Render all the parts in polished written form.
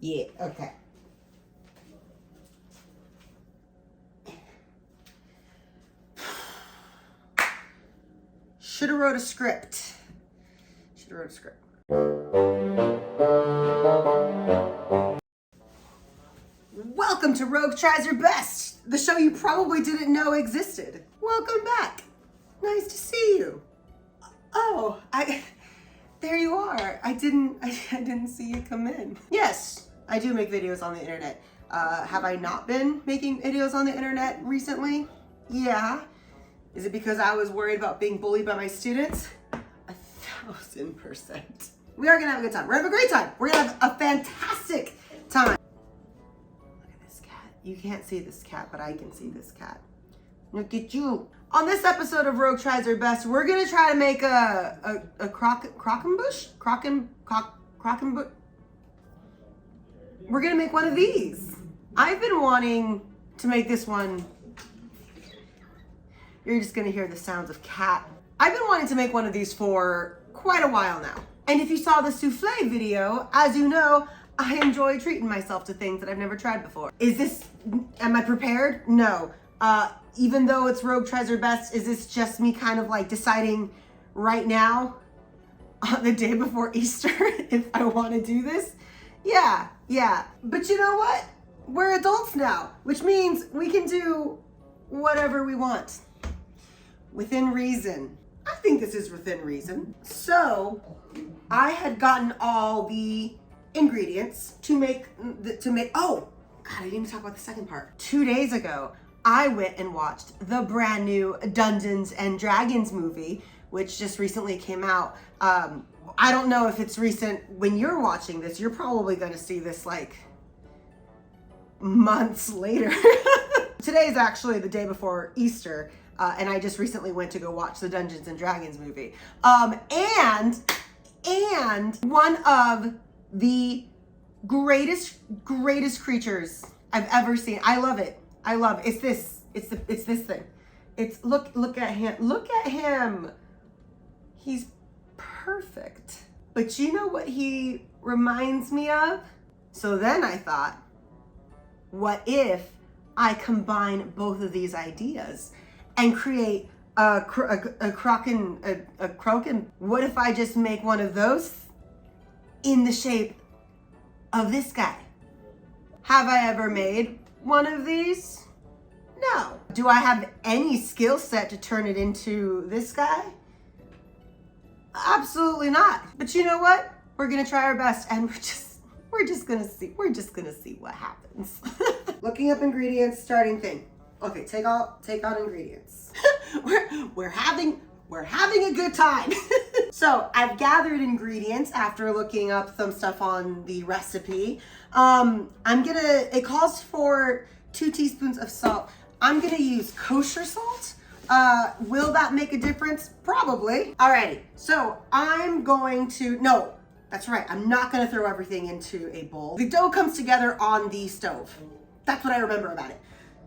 Yeah, okay. Should have wrote a script. Welcome to Rogue Tries Her Best, the show you probably didn't know existed. Welcome back. Nice to see you. Oh, there you are. I didn't see you come in. Yes, I do make videos on the internet. Have I not been making videos on the internet recently? Yeah. Is it because I was worried about being bullied by my students? 1,000%. We are gonna have a good time. We're gonna have a great time. We're gonna have a fantastic time. Look at this cat. You can't see this cat, but I can see this cat. Look at you. On this episode of Rogue Tries Her Best, we're gonna try to make a crockenbush? Crockenbush? We're gonna make one of these. I've been wanting to make this one. You're just gonna hear the sounds of cat. I've been wanting to make one of these for quite a while now. And if you saw the souffle video, as you know, I enjoy treating myself to things that I've never tried before. Am I prepared? No. Even though it's Rogue Tries Her Best, is this just me kind of like deciding right now, on the day before Easter, if I want to do this? Yeah. But you know what? We're adults now, which means we can do whatever we want. Within reason. I think this is within reason. So, I had gotten all the ingredients to make, oh, God, I didn't even talk about the second part. 2 days ago, I went and watched the brand new Dungeons and Dragons movie, which just recently came out. I don't know if it's recent when you're watching this. You're probably going to see this like months later. Today is actually the day before Easter, and I just recently went to go watch the Dungeons and Dragons movie. And one of the greatest creatures I've ever seen. I love it. It's this thing. It's look at him. Look at him. He's perfect. But you know what he reminds me of? So then I thought, what if I combine both of these ideas and create a croaken? What if I just make one of those in the shape of this guy? Have I ever made one of these? No. Do I have any skill set to turn it into this guy? Absolutely not. But you know what? We're gonna try our best, and we're just gonna see what happens. Looking up ingredients, starting thing. Okay, take out ingredients. we're having a good time. So I've gathered ingredients after looking up some stuff on the recipe. It calls for 2 teaspoons of salt. I'm gonna use kosher salt. Will that make a difference? Probably. Alrighty, so no, that's right. I'm not gonna throw everything into a bowl. The dough comes together on the stove. That's what I remember about it.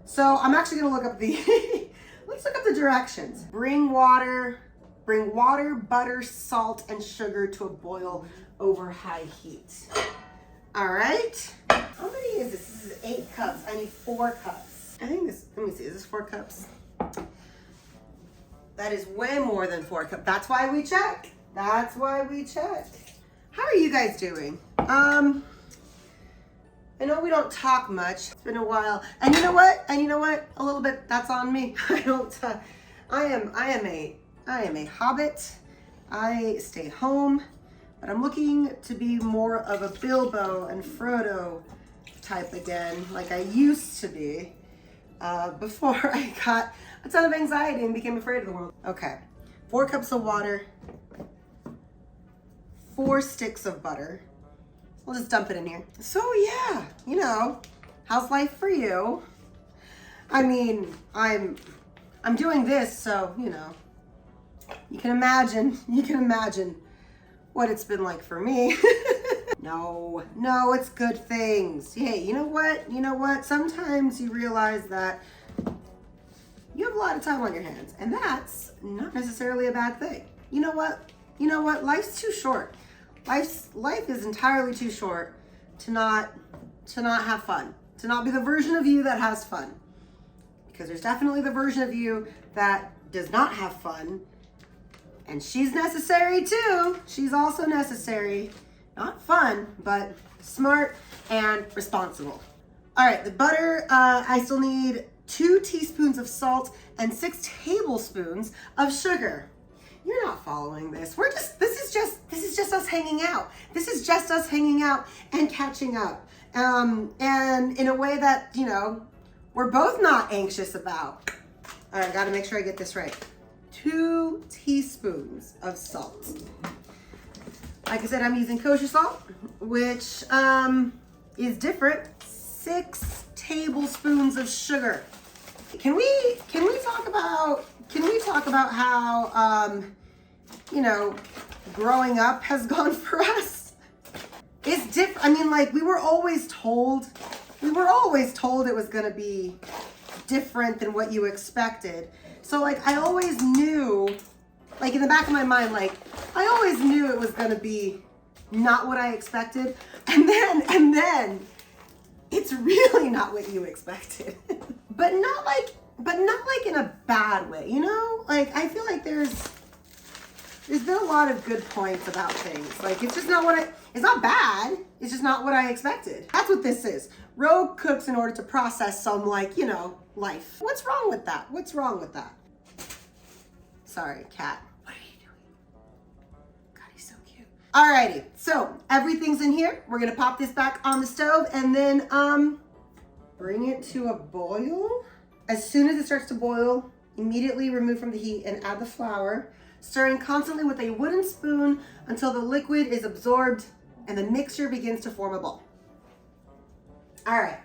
So I'm actually gonna look up let's look up the directions. Bring water, butter, salt, and sugar to a boil over high heat. All right. How many is this? This is 8 cups. I need 4 cups. Let me see, is this 4 cups? That is way more than 4 cups. That's why we check. How are you guys doing? I know we don't talk much. It's been a while. And you know what? A little bit, that's on me. I am a hobbit. I stay home, but I'm looking to be more of a Bilbo and Frodo type again, like I used to be, before I got a ton of anxiety and became afraid of the world. Okay, 4 cups of water, 4 sticks of butter. We'll just dump it in here. So yeah, how's life for you? I mean, I'm doing this, so, you can imagine what it's been like for me. No, it's good things. Hey, you know what? Sometimes you realize that you have a lot of time on your hands, and that's not necessarily a bad thing. You know what? Life's too short. Life is entirely too short to not have fun, to not be the version of you that has fun. Because there's definitely the version of you that does not have fun. And she's necessary too. She's also necessary. Not fun, but smart and responsible. All right, the butter, I still need 2 teaspoons of salt and 6 tablespoons of sugar. You're not following this. This is just us hanging out. This is just us hanging out and catching up. And in a way that, you know, we're both not anxious about. All right, gotta make sure I get this right. 2 teaspoons of salt. Like I said, I'm using kosher salt, which is different. 6 tablespoons of sugar. Can we talk about how you know, growing up has gone for us? It's different. I mean, like, we were always told it was gonna be different than what you expected. So like, I always knew, like in the back of my mind, like I always knew it was gonna be not what I expected. And then it's really not what you expected. but not like in a bad way, you know? Like, I feel like there's been a lot of good points about things. Like, it's just not it's not bad. It's just not what I expected. That's what this is. Rogue cooks in order to process some, like, you know, life. What's wrong with that? What's wrong with that? Sorry, cat. What are you doing? God, he's so cute. Alrighty, so everything's in here. We're gonna pop this back on the stove and then bring it to a boil. As soon as it starts to boil, immediately remove from the heat and add the flour, stirring constantly with a wooden spoon until the liquid is absorbed and the mixture begins to form a ball. All right,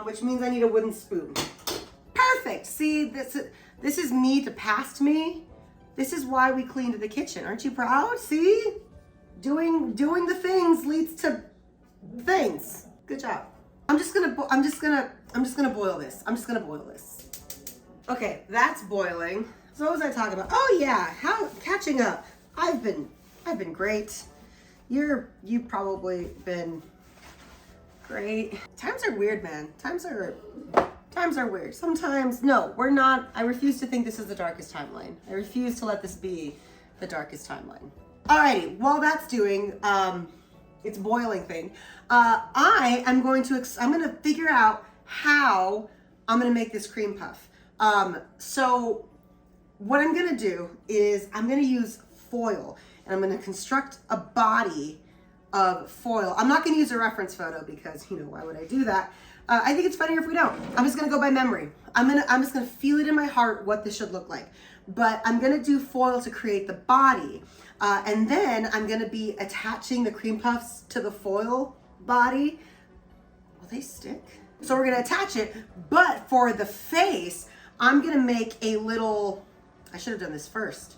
which means I need a wooden spoon. Perfect. See, this is me to past me. This is why we cleaned the kitchen. Aren't you proud? See, doing the things leads to things. Good job. I'm just gonna boil this. I'm just gonna boil this. Okay, that's boiling. So what was I talking about? Oh yeah, how catching up. I've been great. You've probably been great. Times are weird, man. Times are weird. Sometimes, no, we're not. I refuse to think this is the darkest timeline. I refuse to let this be the darkest timeline. Alrighty, while that's doing its boiling thing, I'm going to figure out how I'm gonna make this cream puff. So what I'm gonna do is I'm gonna use foil and I'm gonna construct a body of foil. I'm not gonna use a reference photo because, you know, why would I do that? I think it's funnier if we don't. I'm just gonna go by memory. I'm just gonna feel it in my heart what this should look like. But I'm gonna do foil to create the body. And then I'm gonna be attaching the cream puffs to the foil body. Will they stick? So we're gonna attach it, but for the face, I'm gonna make a little, I should have done this first.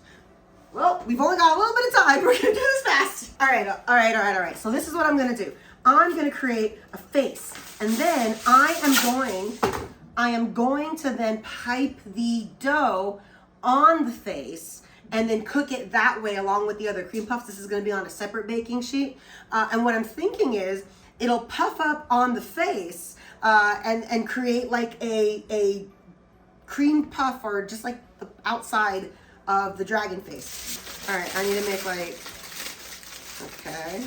Well, we've only got a little bit of time. We're gonna do this fast. All right. So this is what I'm gonna do. I'm gonna create a face, and then I am going to then pipe the dough on the face and then cook it that way along with the other cream puffs. This is gonna be on a separate baking sheet. And what I'm thinking is it'll puff up on the face and create like a cream puff, or just like the outside of the dragon face. All right, I need to make like, okay.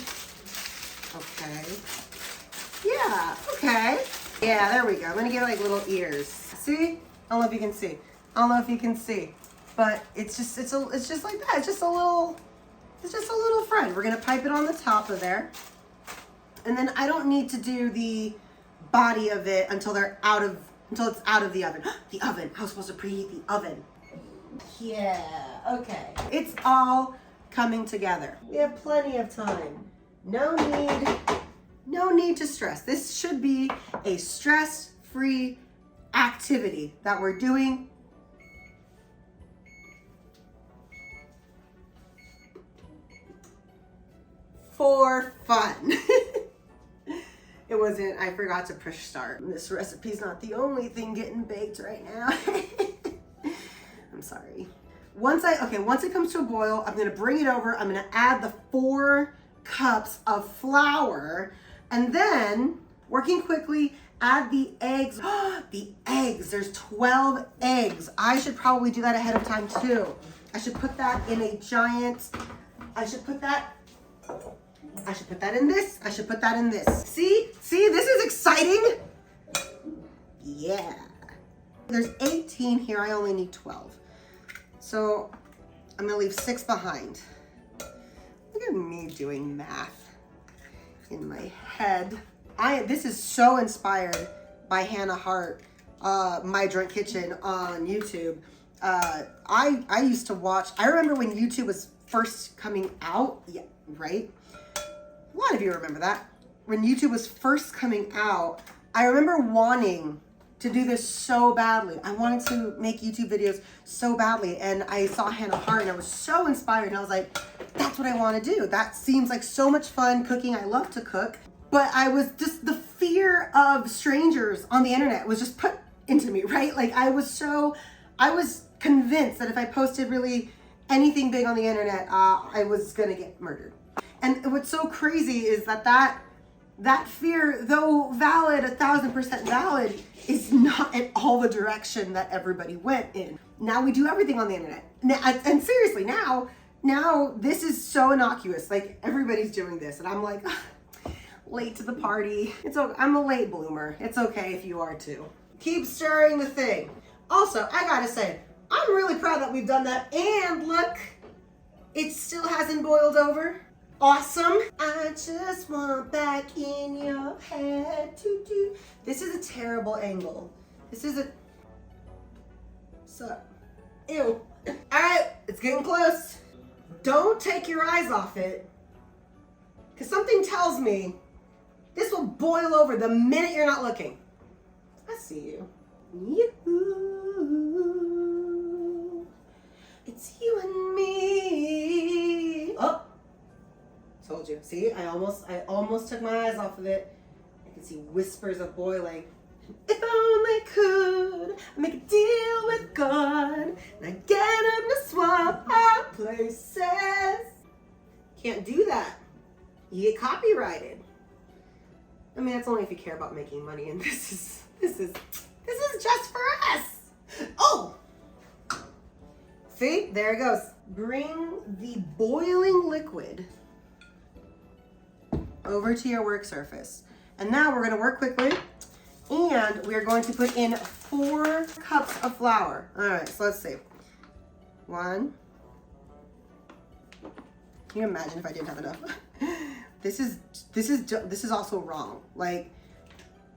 Yeah, there we go. I'm gonna get like little ears. See? I don't know if you can see. But it's just like that. It's just a little friend. We're gonna pipe it on the top of there. And then I don't need to do the body of it until it's out of the oven. The oven. I was supposed to preheat the oven. Yeah, okay. It's all coming together. We have plenty of time. No need to stress. This should be a stress-free activity that we're doing for fun. It wasn't, I forgot to push start. This recipe's not the only thing getting baked right now. I'm sorry. Once it comes to a boil, I'm gonna bring it over. I'm gonna add the 4 cups of flour, And then, working quickly, add the eggs. The eggs, there's 12 eggs. I should probably do that ahead of time too. I should put that in a giant, I should put that in this. I should put that in this. See, this is exciting. Yeah. There's 18 here, I only need 12. So I'm gonna leave 6 behind. Look at me doing math in my head. This is so inspired by Hannah Hart, My Drunk Kitchen on YouTube. I used to watch, I remember when YouTube was first coming out. Yeah, right? A lot of you remember that. When YouTube was first coming out, I remember wanting to do this so badly. I wanted to make YouTube videos so badly, and I saw Hannah Hart and I was so inspired, and I was like, that's what I want to do. That seems like so much fun cooking. I love to cook. But I was just, the fear of strangers on the internet was just put into me, right? Like I was convinced that if I posted really anything big on the internet, I was gonna get murdered. And what's so crazy is that fear, though valid, 1,000% valid, is not at all the direction that everybody went in. Now we do everything on the internet. And seriously, now this is so innocuous. Like everybody's doing this, and I'm like, late to the party. It's okay. I'm a late bloomer. It's okay if you are too. Keep stirring the thing. Also, I gotta say, I'm really proud that we've done that. And look, it still hasn't boiled over. Awesome. I just want back in your head to do. This is a terrible angle. This is a, so, ew. All right, it's getting close. Don't take your eyes off it, because something tells me this will boil over the minute you're not looking. I see you. Yoo-hoo. It's you and me. Oh, told you. See, I almost took my eyes off of it. I can see whispers of boiling. If I only could make a deal with God and I get him to swap our places. Can't do that. You get copyrighted. I mean, that's only if you care about making money, and this is just for us. Oh! See, there it goes. Bring the boiling liquid over to your work surface. And now we're gonna work quickly, and we're going to put in 4 cups of flour. All right, so let's see. 1. Can you imagine if I didn't have enough? This is also wrong. Like,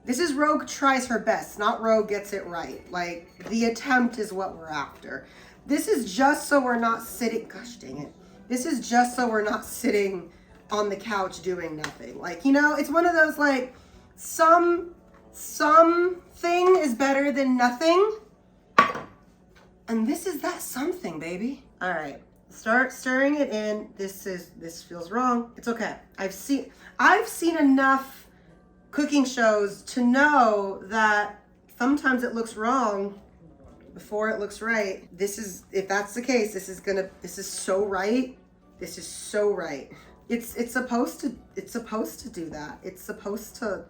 this is Rogue tries her best, not Rogue gets it right. Like, the attempt is what we're after. This is just so we're not sitting, gosh dang it. This is just so we're not sitting on the couch doing nothing. Like, you know, it's one of those, like, something is better than nothing. And this is that something, baby. All right. Start stirring it in. This feels wrong. It's okay. I've seen enough cooking shows to know that sometimes it looks wrong before it looks right. If that's the case, this is so right. This is so right. It's supposed to do that. It's supposed to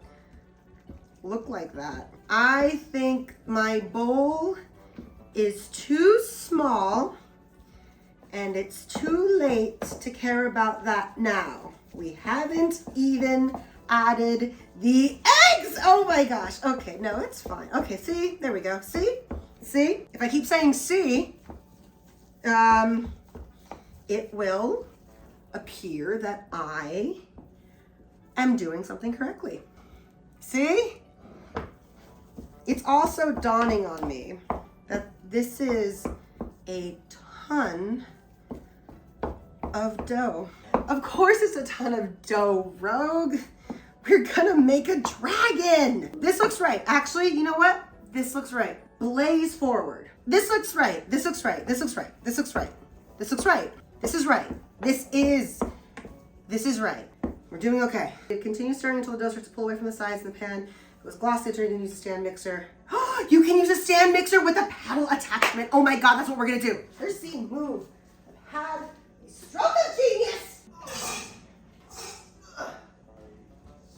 look like that. I think my bowl is too small, and it's too late to care about that now. We haven't even added the eggs. Oh my gosh. Okay, no, it's fine. Okay, see, there we go. See? If I keep saying see, it will appear that I am doing something correctly. See? It's also dawning on me that this is a ton of dough. Of course it's a ton of dough, Rogue. We're gonna make a dragon. This looks right. Actually, you know what? This looks right. Blaze forward. This looks right. This looks right. This looks right. This looks right. This looks right. This is right. This is right. We're doing okay. Continue stirring until the dough starts to pull away from the sides of the pan. If it was glossy, you can use a stand mixer. You can use a stand mixer with a paddle attachment. Oh my God, that's what we're gonna do. There's the move. I've had a stroke of genius.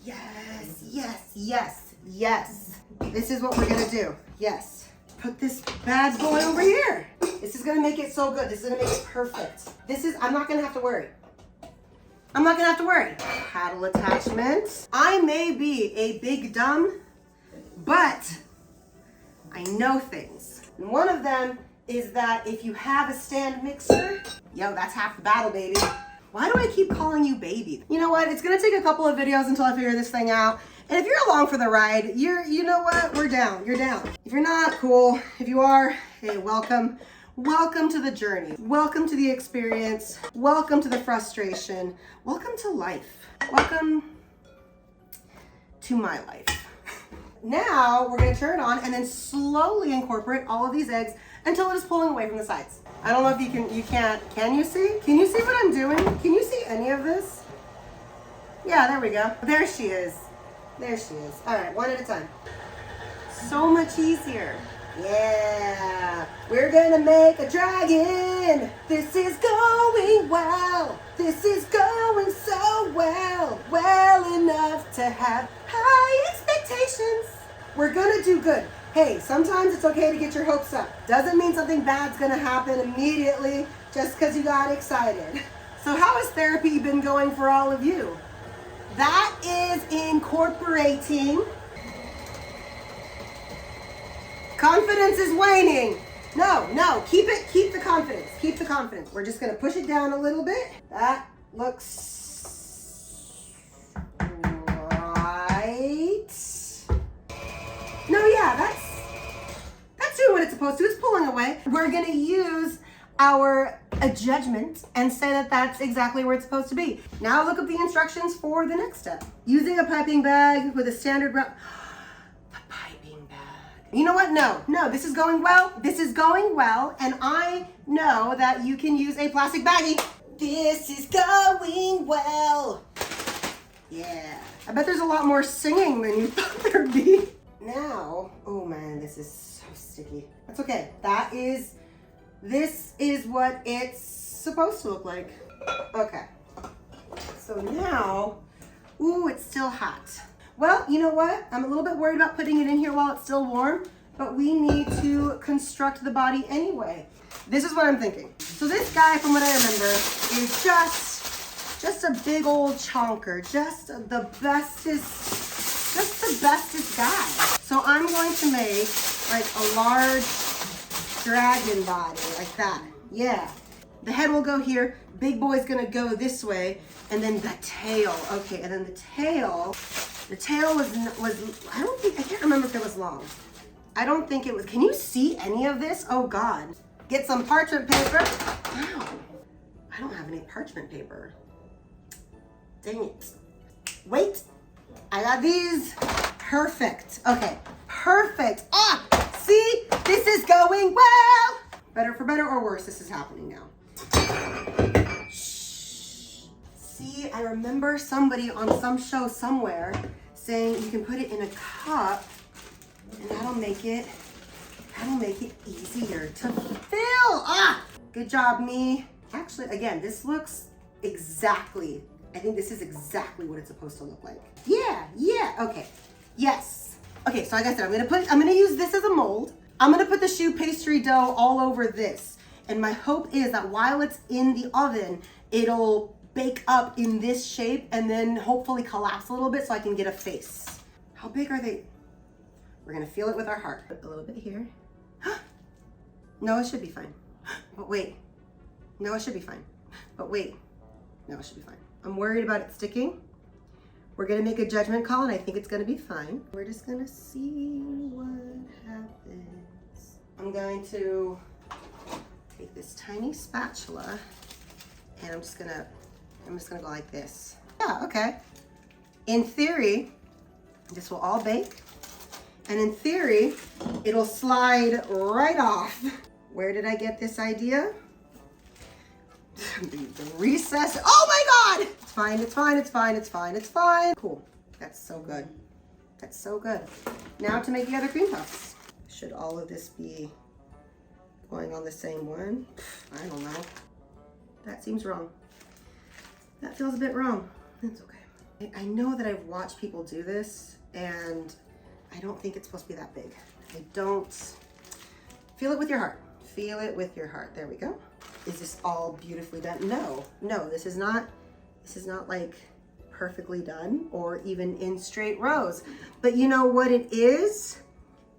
Yes. yes, yes, yes. This is what we're gonna do. Yes. Put this bad boy over here. This is gonna make it so good. This is gonna make it perfect. I'm not gonna have to worry. I'm not gonna have to worry. Paddle attachment. I may be a big dumb, but I know things. And one of them is that if you have a stand mixer, yo, that's half the battle, baby. Why do I keep calling you baby? You know what? It's gonna take a couple of videos until I figure this thing out. And if you're along for the ride, you know what? We're down. You're down. If you're not, cool. If you are, hey, welcome. Welcome to the journey. Welcome to the experience. Welcome to the frustration. Welcome to life. Welcome to my life. Now we're gonna turn it on and then slowly incorporate all of these eggs until it is pulling away from the sides. I don't know if can you see? Can you see what I'm doing? Can you see any of this? Yeah, there we go. There she is. There she is. All right, one at a time. So much easier. Yeah, we're gonna make a dragon. This is going well. This is going so well. Well enough to have high expectations. We're gonna do good. Hey, sometimes it's okay to get your hopes up. Doesn't mean something bad's gonna happen immediately just because you got excited. So how has therapy been going for all of you? That is incorporating. Confidence is waning. No, keep the confidence. Keep the confidence. We're just gonna push it down a little bit. That looks right. No, yeah, that's doing what it's supposed to. It's pulling away. We're gonna use our judgment and say that that's exactly where it's supposed to be. Now look up the instructions for the next step. Using a piping bag with a standard the piping bag. You know what? No, this is going well. This is going well, and I know that you can use a plastic baggie. This is going well. Yeah. I bet there's a lot more singing than you thought there'd be. Now, oh man, this is so sticky. That's okay. This is what it's supposed to look like. Okay. So now, ooh, it's still hot. Well, you know what? I'm a little bit worried about putting it in here while it's still warm, but we need to construct the body anyway. This is what I'm thinking. So this guy, from what I remember, is just a big old chonker, just the bestest guy. So I'm going to make like a large dragon body like that. Yeah. The head will go here. Big boy's gonna go this way, and then the tail. Okay, and then the tail was I can't remember if it was long. I don't think it was. Can you see any of this? Oh God. Get some parchment paper. Ow. I don't have any parchment paper. Dang it. Wait. I got these. Perfect. Okay. Perfect. Ah! See? This is going well. Better for better or worse, this is happening now. Shh. See, I remember somebody on some show somewhere saying you can put it in a cup and that'll make it easier to fill. Ah! Good job, me. Actually, again, this looks exactly, I think this is exactly what it's supposed to look like. Yeah, okay. Yes. Okay, so like I said, I'm gonna use this as a mold. I'm gonna put the choux pastry dough all over this. And my hope is that while it's in the oven, it'll bake up in this shape and then hopefully collapse a little bit so I can get a face. How big are they? We're gonna feel it with our heart. A little bit here. No, it should be fine. But wait. No, it should be fine. But wait. No, it should be fine. I'm worried about it sticking. We're gonna make a judgment call and I think it's gonna be fine. We're just gonna see what happens. I'm going to take this tiny spatula and I'm just gonna go like this. Yeah, okay. In theory, this will all bake. And in theory, it'll slide right off. Where did I get this idea? The recess. Oh my God! It's fine, it's fine, it's fine, it's fine, it's fine. Cool, that's so good. That's so good. Now to make the other cream puffs. Should all of this be going on the same one? I don't know. That seems wrong. That feels a bit wrong. That's okay. I know that I've watched people do this, and I don't think it's supposed to be that big. I don't. Feel it with your heart. Feel it with your heart. There we go. Is this all beautifully done? No, this is not like perfectly done or even in straight rows. But you know what it is?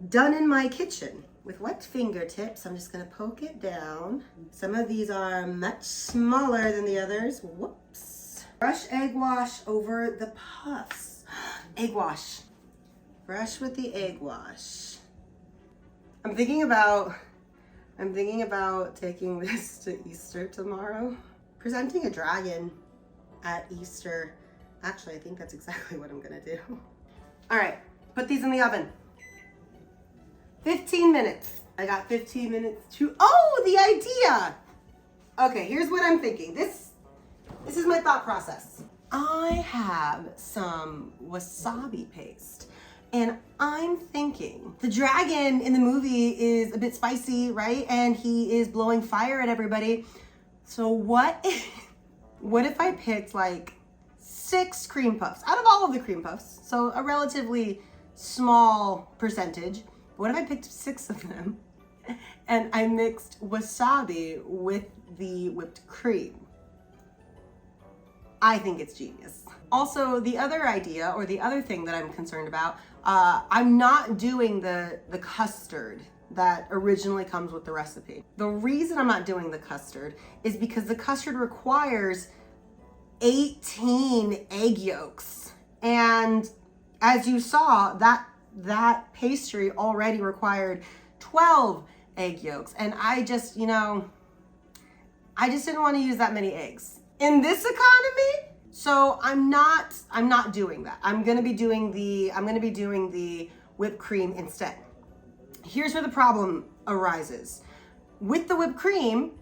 Done in my kitchen. With wet fingertips, I'm just gonna poke it down. Some of these are much smaller than the others. Whoops. Brush egg wash over the puffs. Egg wash. Brush with the egg wash. I'm thinking about taking this to Easter tomorrow. Presenting a dragon at Easter. Actually, I think that's exactly what I'm gonna do. All right, put these in the oven. 15 minutes. I got 15 minutes to, oh, the idea. Okay, here's what I'm thinking. This is my thought process. I have some wasabi paste. And I'm thinking, the dragon in the movie is a bit spicy, right? And he is blowing fire at everybody. So what if I picked like 6 cream puffs out of all of the cream puffs? So a relatively small percentage. What if I picked 6 of them and I mixed wasabi with the whipped cream? I think it's genius. Also, the other idea, or the other thing that I'm concerned about, I'm not doing the custard that originally comes with the recipe. The reason I'm not doing the custard is because the custard requires 18 egg yolks. And as you saw, that pastry already required 12 egg yolks. And I just didn't want to use that many eggs in this economy. So I'm not doing that. I'm gonna be doing the whipped cream instead. Here's where the problem arises. With the whipped cream,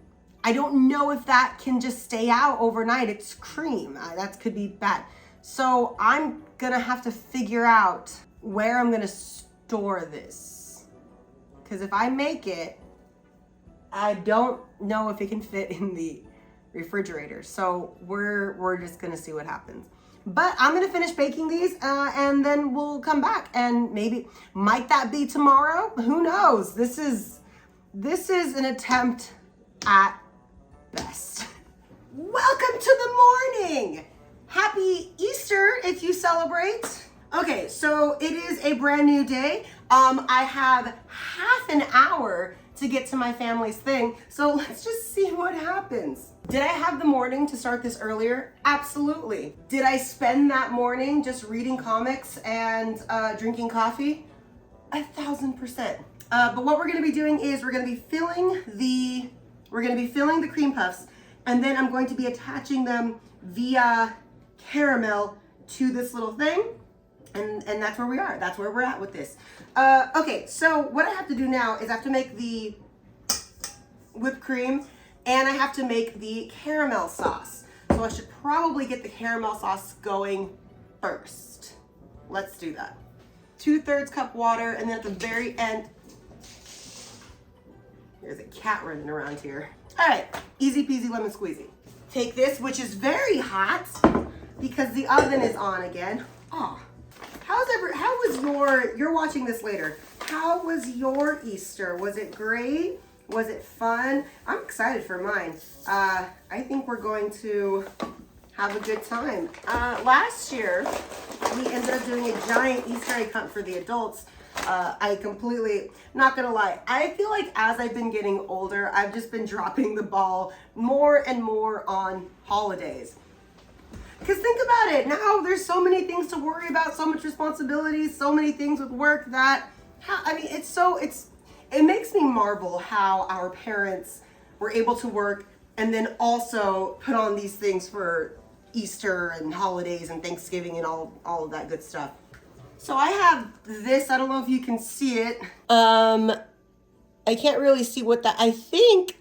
I don't know if that can just stay out overnight. It's cream. That could be bad. So I'm gonna have to figure out where I'm gonna store this. Because if I make it, I don't know if it can fit in the refrigerator. So we're just gonna see what happens. But I'm gonna finish baking these and then we'll come back, and might that be tomorrow? Who knows? This is an attempt at best. Welcome to the morning. Happy Easter if you celebrate. Okay, so it is a brand new day. I have half an hour to get to my family's thing. So let's just see what happens. Did I have the morning to start this earlier? Absolutely. Did I spend that morning just reading comics and drinking coffee? 1,000%. But what we're gonna be doing is we're gonna be filling the cream puffs, and then I'm going to be attaching them via caramel to this little thing. And that's where we are. That's where we're at with this. Okay, so what I have to do now is I have to make the whipped cream, and I have to make the caramel sauce. So I should probably get the caramel sauce going first. Let's do that. 2/3 cup water, and then at the very end, there's a cat running around here. All right, easy peasy lemon squeezy. Take this, which is very hot because the oven is on again. Oh. You're watching this later. How was your Easter? Was it great? Was it fun? I'm excited for mine. I think we're going to have a good time. Last year, we ended up doing a giant Easter egg hunt for the adults. Not gonna lie, I feel like as I've been getting older, I've just been dropping the ball more and more on holidays. Because think about it, now there's so many things to worry about, so much responsibility, so many things with work that, it makes me marvel how our parents were able to work and then also put on these things for Easter and holidays and Thanksgiving and all of that good stuff. So I have this, I don't know if you can see it. I can't really see what that, I think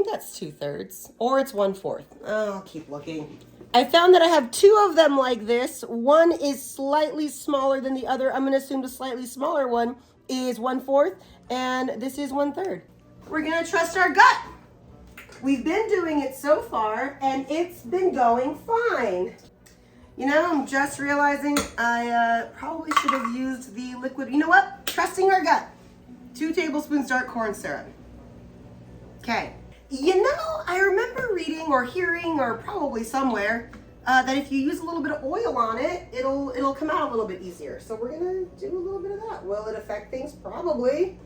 that's 2/3 or it's 1/4. Oh, I'll keep looking. I found that I have 2 of them like this. One is slightly smaller than the other. I'm gonna assume the slightly smaller one is 1/4 and this is 1/3. We're gonna trust our gut. We've been doing it so far and it's been going fine. You know, I'm just realizing I probably should have used the liquid. You know what? Trusting our gut. 2 tablespoons dark corn syrup. Okay. You know, I remember reading or hearing or probably somewhere that if you use a little bit of oil on it, it'll come out a little bit easier. So we're gonna do a little bit of that. Will it affect things? Probably.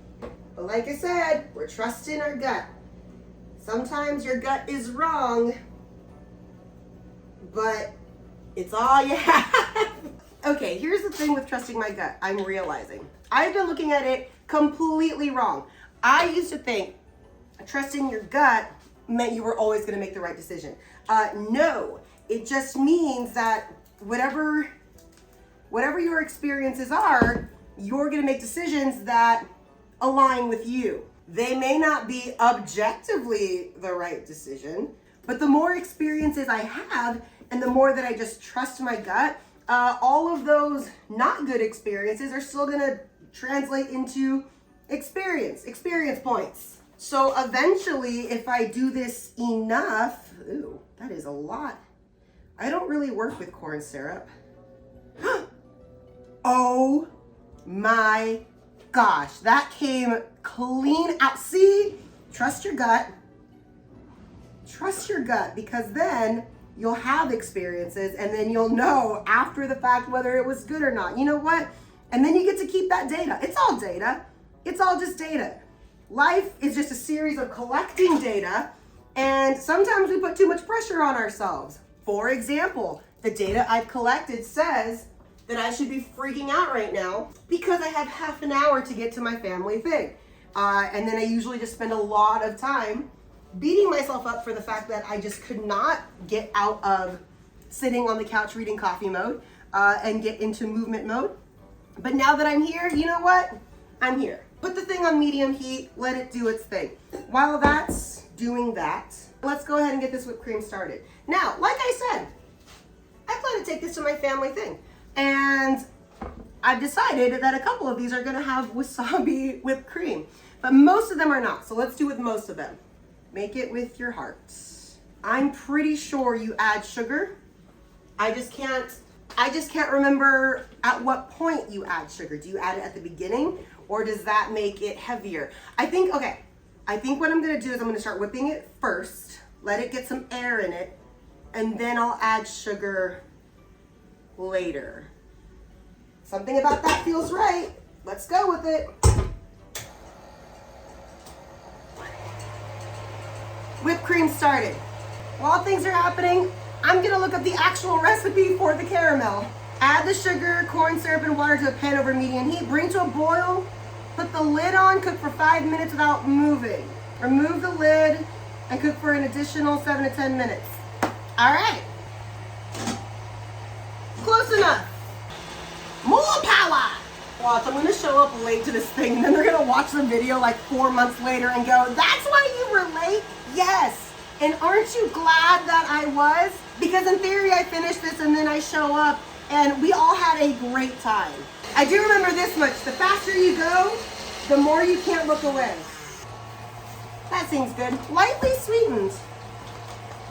But like I said, we're trusting our gut. Sometimes your gut is wrong, but it's all you have. Okay, here's the thing with trusting my gut. I'm realizing I've been looking at it completely wrong. I used to think trusting your gut meant you were always going to make the right decision. No, it just means that whatever your experiences are, you're going to make decisions that align with you. They may not be objectively the right decision, but the more experiences I have and the more that I just trust my gut, all of those not good experiences are still going to translate into experience points. So eventually, if I do this enough, ooh, that is a lot. I don't really work with corn syrup. Oh my gosh, that came clean out. See, trust your gut. Trust your gut, because then you'll have experiences and then you'll know after the fact whether it was good or not. You know what? And then you get to keep that data. It's all data. It's all just data. Life is just a series of collecting data, and sometimes we put too much pressure on ourselves. For example, the data I've collected says that I should be freaking out right now because I have half an hour to get to my family thing. And then I usually just spend a lot of time beating myself up for the fact that I just could not get out of sitting on the couch reading coffee mode and get into movement mode. But now that I'm here, you know what? I'm here. Put the thing on medium heat, let it do its thing. While that's doing that, let's go ahead and get this whipped cream started. Now, like I said, I plan to take this to my family thing. And I've decided that a couple of these are gonna have wasabi whipped cream, but most of them are not. So let's do with most of them. Make it with your heart. I'm pretty sure you add sugar. I just can't remember at what point you add sugar. Do you add it at the beginning, or does that make it heavier? I think what I'm gonna do is I'm gonna start whipping it first, let it get some air in it, and then I'll add sugar later. Something about that feels right. Let's go with it. Whipped cream started. While things are happening, I'm gonna look up the actual recipe for the caramel. Add the sugar, corn syrup, and water to a pan over medium heat. Bring to a boil. Put the lid on, cook for 5 minutes without moving. Remove the lid and cook for an additional 7 to 10 minutes. All right. Close enough. More power. Watch, I'm gonna show up late to this thing, and then they're gonna watch the video like 4 months later and go, that's why you were late? Yes. And aren't you glad that I was? Because in theory, I finished this and then I show up and we all had a great time. I do remember this much. The faster you go, the more you can't look away. That seems good. Lightly sweetened.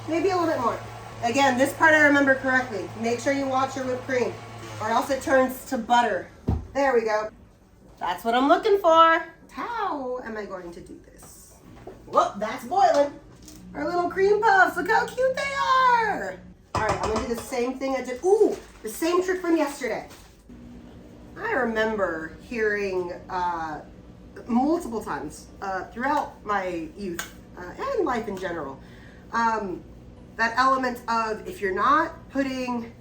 Maybe a little bit more. Again, this part I remember correctly. Make sure you watch your whipped cream or else it turns to butter. There we go. That's what I'm looking for. How am I going to do this? Whoop, that's boiling. Our little cream puffs, look how cute they are. All right, I'm gonna do the same thing I did. Ooh, the same trick from yesterday. I remember hearing multiple times throughout my youth and life in general, that element of if you're not putting,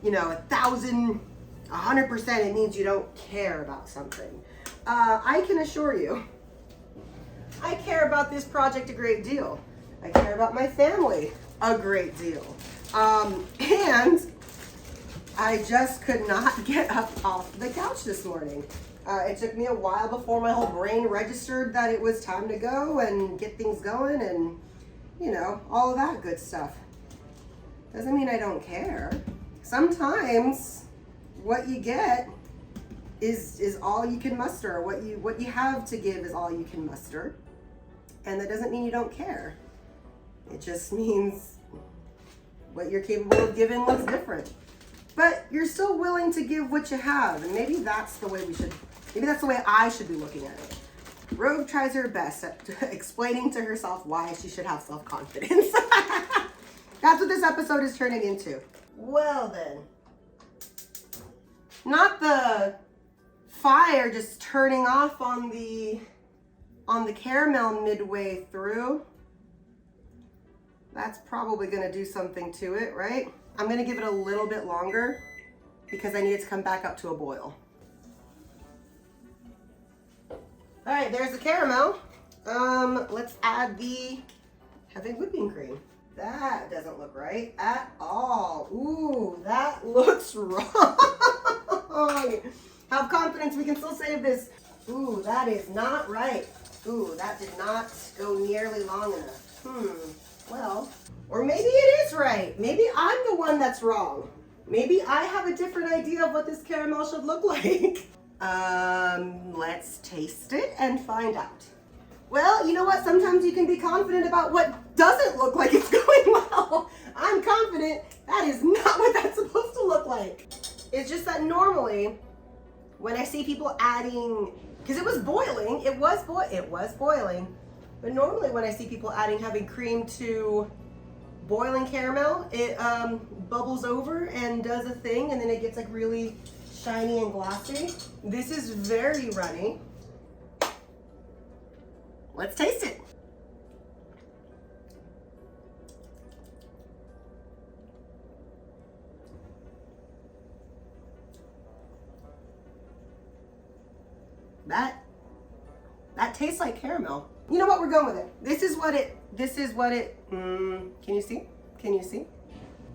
1,000, 100%, it means you don't care about something. I can assure you, I care about this project a great deal. I care about my family a great deal. And I just could not get up off the couch this morning. It took me a while before my whole brain registered that it was time to go and get things going and, all of that good stuff. Doesn't mean I don't care. Sometimes what you get is all you can muster. What you have to give is all you can muster. And that doesn't mean you don't care. It just means what you're capable of giving looks different. but you're still willing to give what you have. And maybe that's the way maybe that's the way I should be looking at it. Rogue tries her best at explaining to herself why she should have self-confidence. That's what this episode is turning into. Well then, not the fire just turning off on the caramel midway through. That's probably gonna do something to it, right? I'm gonna give it a little bit longer because I need it to come back up to a boil. All right, there's the caramel. Let's add the heavy whipping cream. That doesn't look right at all. Ooh, that looks wrong. Have confidence, we can still save this. Ooh, that is not right. Ooh, that did not go nearly long enough. Well, or maybe it is right. Maybe I'm the one that's wrong. Maybe I have a different idea of what this caramel should look like. Let's taste it and find out. Well, you know what? Sometimes you can be confident about what doesn't look like it's going well. I'm confident that is not what that's supposed to look like. It's just that normally when I see people adding, because it was boiling, it was boiling, but normally when I see people adding heavy cream to boiling caramel, it bubbles over and does a thing, and then it gets like really shiny and glossy. This is very runny. Let's taste it. That tastes like caramel. You know what? We're going with it. This is what it, can you see? Can you see?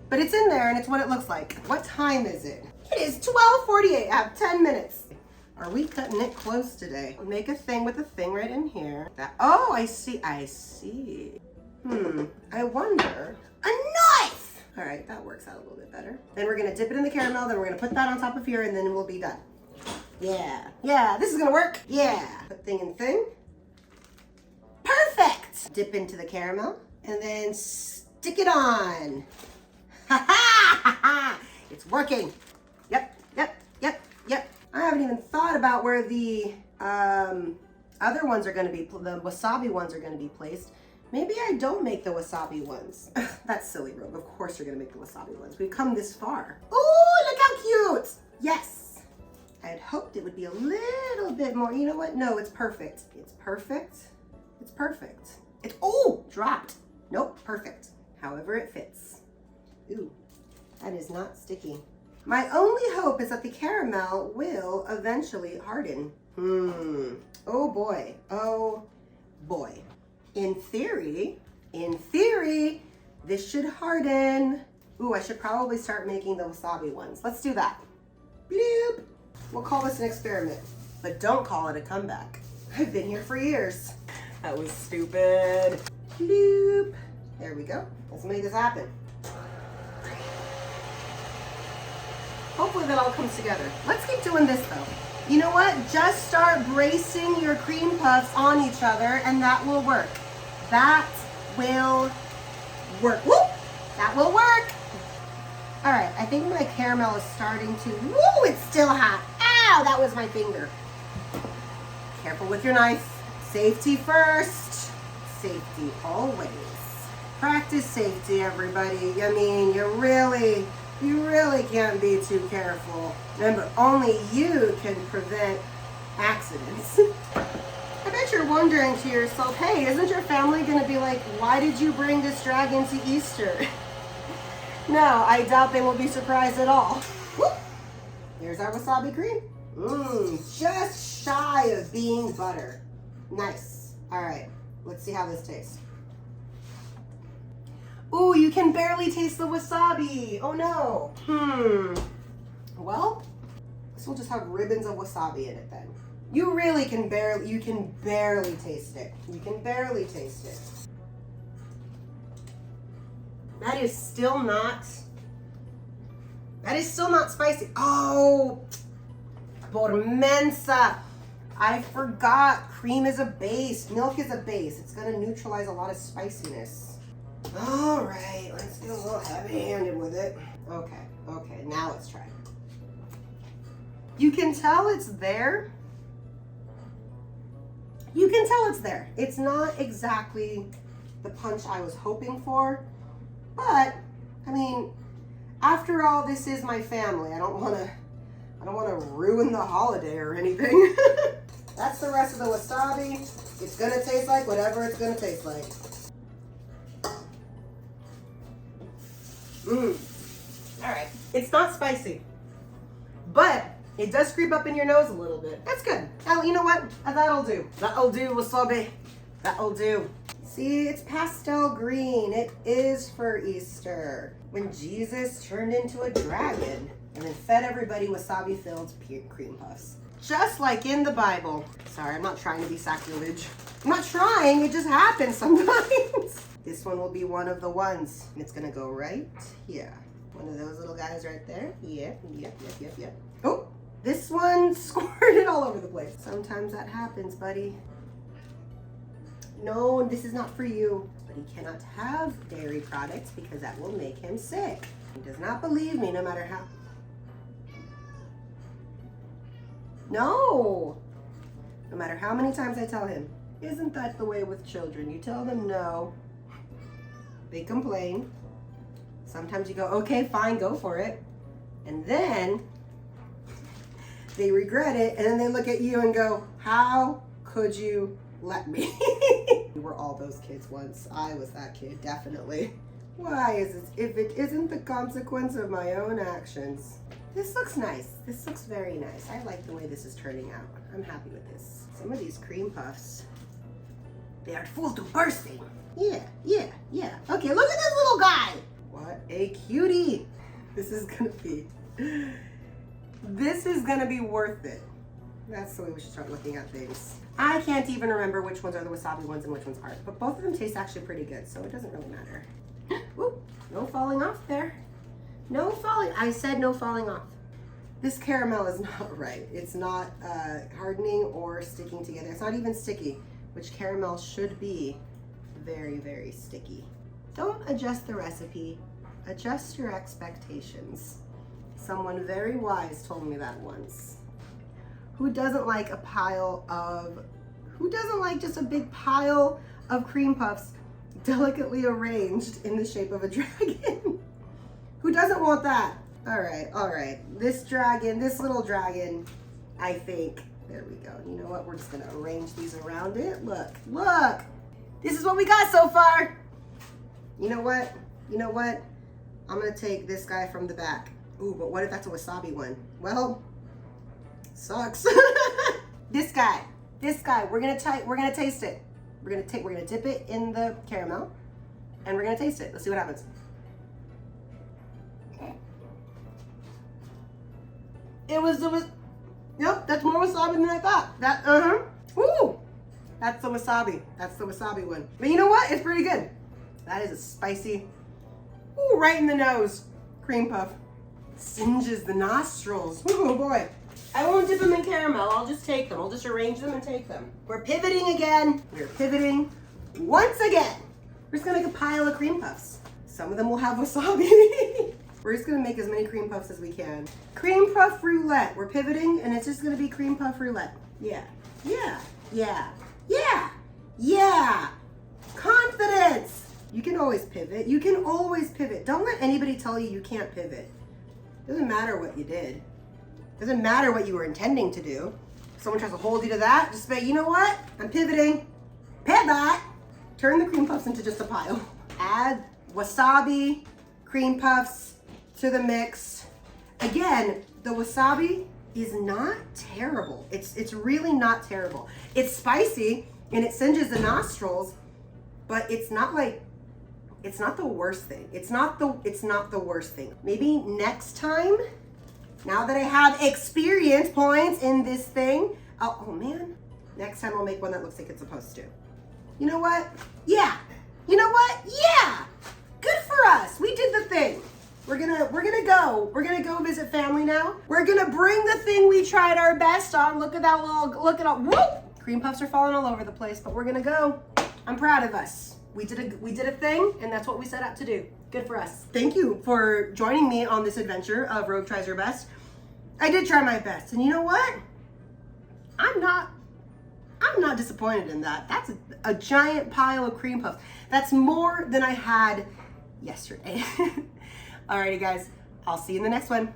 But it's in there and it's what it looks like. What time is it? It is 12:48. I have 10 minutes. Are we cutting it close today? Make a thing with a thing right in here. Oh, I see. I wonder. A knife! All right, that works out a little bit better. Then we're gonna dip it in the caramel, then we're gonna put that on top of here, and then we'll be done. Yeah, this is gonna work. Yeah. Put thing in thing. Perfect! Dip into the caramel, and then stick it on. Ha ha ha! It's working. Yep. I haven't even thought about where the other ones are going to be, the wasabi ones are going to be placed. Maybe I don't make the wasabi ones. That's silly, Rogue. Of course you're going to make the wasabi ones. We've come this far. Ooh, look how cute. Yes. I had hoped it would be a little bit more. You know what? No, it's perfect. It's perfect. It's perfect. It's, oh, dropped. Nope, perfect. However it fits. Ooh, that is not sticky. My only hope is that the caramel will eventually harden. Oh boy. In theory, this should harden. Ooh, I should probably start making the wasabi ones. Let's do that. Bloop. We'll call this an experiment, but don't call it a comeback. I've been here for years. That was stupid. Bloop. There we go. Let's make this happen. Hopefully that all comes together. Let's keep doing this though. You know what? Just start bracing your cream puffs on each other and that will work. That will work. Whoop! That will work. All right, I think my caramel is starting to, woo, it's still hot. Ow, that was my finger. Careful with your knife. Safety first. Safety always. Practice safety, everybody. I mean, you really can't be too careful. Remember, only you can prevent accidents. I bet you're wondering to yourself, hey, isn't your family gonna be like, why did you bring this dragon to Easter? No, I doubt they will be surprised at all. Whoop. Here's our wasabi cream. Just shy of being butter. Nice. All right, let's see how this tastes. Ooh, you can barely taste the wasabi. Oh no. Well, this will just have ribbons of wasabi in it then. You can barely taste it. You can barely taste it. That is still not spicy. Oh, por mensa. I forgot cream is a base, milk is a base. It's gonna neutralize a lot of spiciness. All right, let's get a little heavy-handed with it. Okay. Okay, now let's try. You can tell it's there. You can tell it's there. It's not exactly the punch I was hoping for, but I mean, after all, this is my family. I don't want to ruin the holiday or anything. That's the rest of the wasabi. It's gonna taste like whatever it's gonna taste like. All right. It's not spicy, but it does creep up in your nose a little bit. That's good. Now, you know what? That'll do. That'll do, wasabi. That'll do. See, it's pastel green. It is for Easter, when Jesus turned into a dragon and then fed everybody wasabi-filled cream puffs. Just like in the Bible. Sorry, I'm not trying to be sacrilege. I'm not trying, it just happens sometimes. This one will be one of the ones. And it's gonna go right here. One of those little guys right there. Yep. Oh, this one squirted all over the place. Sometimes that happens, buddy. No, this is not for you. But he cannot have dairy products because that will make him sick. He does not believe me no matter how. No matter how many times I tell him. Isn't that the way with children? You tell them no, they complain. Sometimes you go, okay, fine, go for it. And then they regret it, and then they look at you and go, how could you let me? We were all those kids once. I was that kid, definitely. Why is it, if it isn't the consequence of my own actions? This looks nice. This looks very nice. I like the way this is turning out. I'm happy with this. Some of these cream puffs, they are full to bursting. Yeah. Okay, look at this little guy. What a cutie. This is gonna be worth it. That's the way we should start looking at things. I can't even remember which ones are the wasabi ones and which ones aren't, but both of them taste actually pretty good, so it doesn't really matter. Whoop, no falling off there. No falling, I said no falling off. This caramel is not right. It's not hardening or sticking together. It's not even sticky, which caramel should be very, very sticky. Don't adjust the recipe, adjust your expectations. Someone very wise told me that once. Who doesn't like just a big pile of cream puffs delicately arranged in the shape of a dragon? Who doesn't want that? All right. This little dragon, I think, there we go. You know what? We're just gonna arrange these around it. Look. This is what we got so far. You know what? I'm gonna take this guy from the back. Ooh, but what if that's a wasabi one? Well, sucks. This guy, we're gonna taste it. We're gonna dip it in the caramel and we're gonna taste it. Let's see what happens. Yep, that's more wasabi than I thought. Ooh, that's the wasabi. That's the wasabi one. But you know what? It's pretty good. That is a spicy, ooh, right in the nose, cream puff. Singes the nostrils. Oh boy. I won't dip them in caramel. I'll just take them. I'll just arrange them and take them. We're pivoting again. We're pivoting once again. We're just gonna make a pile of cream puffs. Some of them will have wasabi. We're just gonna make as many cream puffs as we can. Cream puff roulette. We're pivoting and it's just gonna be cream puff roulette. Yeah. Confidence. You can always pivot. Don't let anybody tell you you can't pivot. Doesn't matter what you did. Doesn't matter what you were intending to do. If someone tries to hold you to that, just say, you know what? I'm pivoting. Pivot. Turn the cream puffs into just a pile. Add wasabi, cream puffs to the mix. Again, the wasabi is not terrible. It's really not terrible. It's spicy and it singes the nostrils, but it's not the worst thing. It's not the worst thing. Maybe next time, now that I have experience points in this thing, oh man, next time I'll make one that looks like it's supposed to. You know what? Yeah. You know what? Yeah. Good for us. We did the thing. We're gonna go visit family now. We're gonna bring the thing we tried our best on. Look at all, whoop! Cream puffs are falling all over the place, but we're gonna go. I'm proud of us. We did a thing, and that's what we set out to do. Good for us. Thank you for joining me on this adventure of Rogue Tries Her Best. I did try my best, and you know what? I'm not disappointed in that. That's a giant pile of cream puffs. That's more than I had yesterday. Alrighty guys, I'll see you in the next one.